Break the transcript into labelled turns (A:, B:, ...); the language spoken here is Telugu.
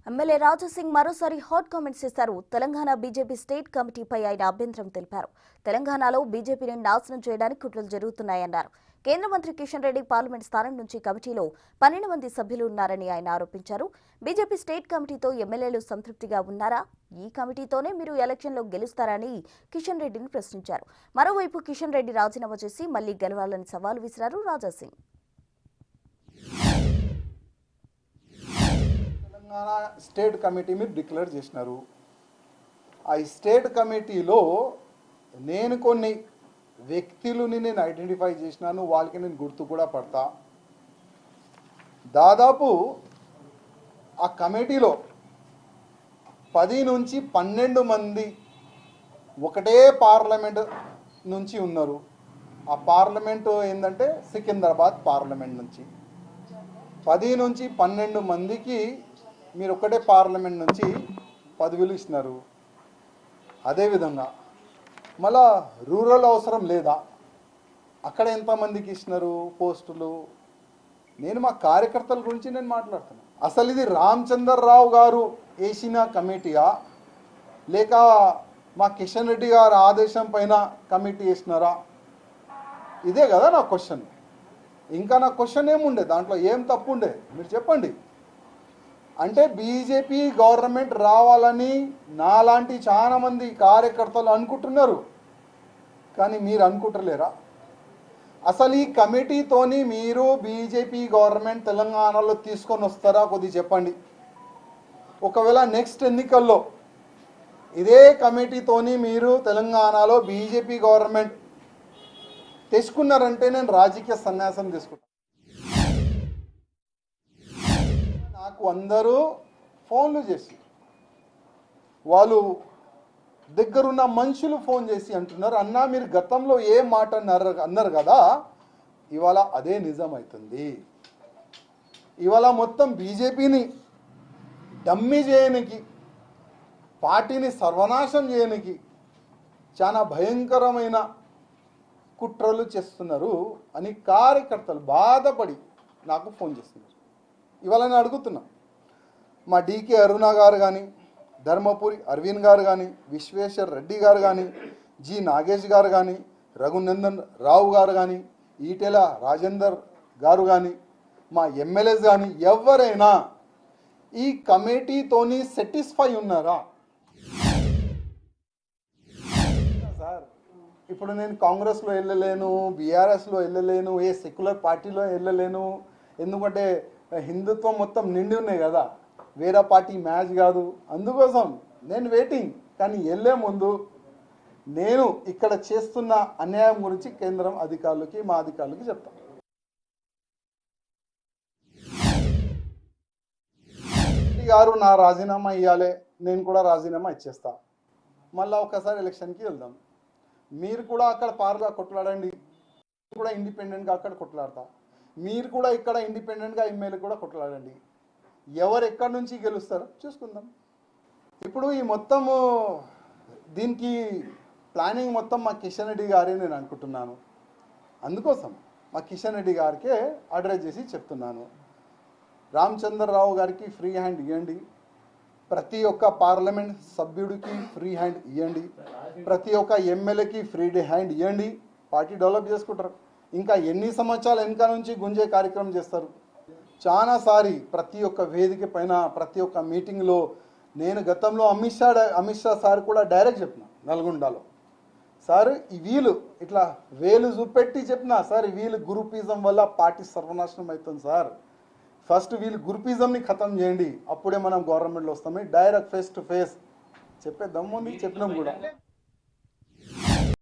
A: ఎమ్మెల్యే రాజాసింగ్ మరోసారి హాట్ కామెంట్స్ చేశారు. తెలంగాణ బీజేపీ స్టేట్ కమిటీపై ఆయన అభ్యంతరం తెలిపారు. తెలంగాణలో బీజేపీని నాశనం చేయడానికి కుట్రలు జరుగుతున్నాయన్నారు. కేంద్ర మంత్రి కిషన్ రెడ్డి పార్లమెంట్ స్థానం నుంచి కమిటీలో 12 మంది సభ్యులు ఉన్నారని ఆయన ఆరోపించారు. బీజేపీ స్టేట్ కమిటీతో ఎమ్మెల్యేలు సంతృప్తిగా ఉన్నారా? ఈ కమిటీతోనే మీరు ఎలక్షన్లో గెలుస్తారని కిషన్ రెడ్డిని ప్రశ్నించారు. మరోవైపు కిషన్ రెడ్డి రాజీనామా చేసి మళ్లీ గెలవాలని సవాల్ విసిరారు రాజాసింగ్.
B: తెలంగాణ స్టేట్ కమిటీ మీరు డిక్లేర్ చేసినారు. ఆ స్టేట్ కమిటీలో నేను కొన్ని వ్యక్తులని నేను ఐడెంటిఫై చేసినాను, వాళ్ళకి నేను గుర్తు కూడా పడతా. దాదాపు ఆ కమిటీలో 10 నుంచి 12 మంది ఒకటే పార్లమెంట్ నుంచి ఉన్నారు. ఆ పార్లమెంటు ఏంటంటే సికింద్రాబాద్ పార్లమెంట్ నుంచి 10 నుంచి 12 మందికి మీరు ఒకటే పార్లమెంట్ నుంచి పదవులు ఇచ్చినారు. అదేవిధంగా మళ్ళా రూరల్ అవసరం లేదా? అక్కడ ఎంతమందికి ఇచ్చినారు పోస్టులు? నేను మా కార్యకర్తల గురించి నేను మాట్లాడుతున్నాను. అసలు ఇది రామచంద్రరావు గారు వేసిన కమిటీయా లేక మా కిషన్ రెడ్డి గారు ఆదేశం పైన కమిటీ వేసినారా? ఇదే కదా నా క్వశ్చన్. ఇంకా నా క్వశ్చన్ ఏముండే, దాంట్లో ఏం తప్పు ఉండే మీరు చెప్పండి. అంటే బీజేపీ గవర్నమెంట్ రావాలని నాలాంటి చాలా మంది కార్యకర్తలు అనుకుంటున్నారు, కానీ మీరు అనుకుంటలేరా? అసలు ఈ కమిటీతోని మీరు బీజేపీ గవర్నమెంట్ తెలంగాణలో తీసుకొని వస్తారా? కొద్దిగా చెప్పండి. ఒకవేళ నెక్స్ట్ ఎన్నికల్లో ఇదే కమిటీతోని మీరు తెలంగాణలో బీజేపీ గవర్నమెంట్ తెచ్చుకున్నారంటే నేను రాజకీయ సన్యాసం తీసుకుంటాను. నాకు అందరూ ఫోన్లు చేసి, వాళ్ళు దగ్గరున్న మనుషులు ఫోన్ చేసి అంటున్నారు, అన్నా మీరు గతంలో ఏ మాట అన్నారు కదా, ఇవాళ అదే నిజం అవుతుంది. ఇవాళ మొత్తం బీజేపీని డమ్మీ చేయనికి, పార్టీని సర్వనాశం చేయనికి చాలా భయంకరమైన కుట్రలు చేస్తున్నారు అని కార్యకర్తలు బాధపడి నాకు ఫోన్ చేస్తున్నారు. ఇవాళ నేను అడుగుతున్నా, మా డీకే అరుణ గారు కానీ, ధర్మపురి అరవింద్ గారు కానీ, విశ్వేశ్వర్ రెడ్డి గారు కానీ, జి నాగేష్ గారు కానీ, రఘునందన్ రావు గారు కానీ, ఈటెల రాజేందర్ గారు కానీ, మా ఎమ్మెల్యేస్ కానీ ఎవరైనా ఈ కమిటీతోని సాటిస్ఫై ఉన్నారా? సార్, ఇప్పుడు నేను కాంగ్రెస్లో వెళ్ళలేను, బీఆర్ఎస్లో వెళ్ళలేను, ఏ సెక్యులర్ పార్టీలో వెళ్ళలేను, ఎందుకంటే హిందుత్వం మొత్తం నిండి ఉన్నాయి కదా, వేరే పార్టీ మ్యాచ్ కాదు. అందుకోసం నేను వెయిటింగ్. కానీ వెళ్ళే ముందు నేను ఇక్కడ చేస్తున్న అన్యాయం గురించి కేంద్రం అధికారులకి, మా అధికారులకి చెప్తాను. రెడ్డి గారు నా రాజీనామా ఇవ్వాలి, నేను కూడా రాజీనామా ఇచ్చేస్తా. మళ్ళీ ఒకసారి ఎలక్షన్కి వెళ్దాం. మీరు కూడా అక్కడ పార్గా కొట్లాడండి, కూడా ఇండిపెండెంట్గా అక్కడ కొట్లాడతా. మీరు కూడా ఇక్కడ ఇండిపెండెంట్గా ఎమ్మెల్యే కూడా కొట్లాడండి. ఎవరు ఎక్కడి నుంచి గెలుస్తారో చూసుకుందాం. ఇప్పుడు ఈ మొత్తము దీనికి ప్లానింగ్ మొత్తం మా కిషన్ రెడ్డి గారే నేను అనుకుంటున్నాను. అందుకోసం మా కిషన్ రెడ్డి గారికే అడ్రస్ చేసి చెప్తున్నాను, రామచంద్రరావు గారికి ఫ్రీ హ్యాండ్ ఇవ్వండి, ప్రతి ఒక్క పార్లమెంట్ సభ్యుడికి ఫ్రీ హ్యాండ్ ఇవ్వండి, ప్రతి ఒక్క ఎమ్మెల్యేకి ఫ్రీ హ్యాండ్ ఇవ్వండి. పార్టీ డెవలప్ చేసుకుంటారు. ఇంకా ఎన్ని సంవత్సరాలు వెనక నుంచి గుంజే కార్యక్రమం చేస్తారు. చాలాసారి ప్రతి ఒక్క వేదిక పైన, ప్రతి ఒక్క మీటింగ్లో నేను గతంలో అమిత్ షా సార్ కూడా డైరెక్ట్ చెప్పిన, నల్గొండలో, సార్ ఈ వీళ్ళు ఇట్లా వేలు చూపెట్టి చెప్పిన, సార్ వీళ్ళు గ్రూపిజం వల్ల పార్టీ సర్వనాశనం అవుతుంది సార్, ఫస్ట్ వీళ్ళు గ్రూపిజంని ఖతం చేయండి, అప్పుడే మనం గవర్నమెంట్లో వస్తామని డైరెక్ట్ ఫేస్ టు ఫేస్ చెప్పే దమ్ముంది, చెప్పినాం కూడా.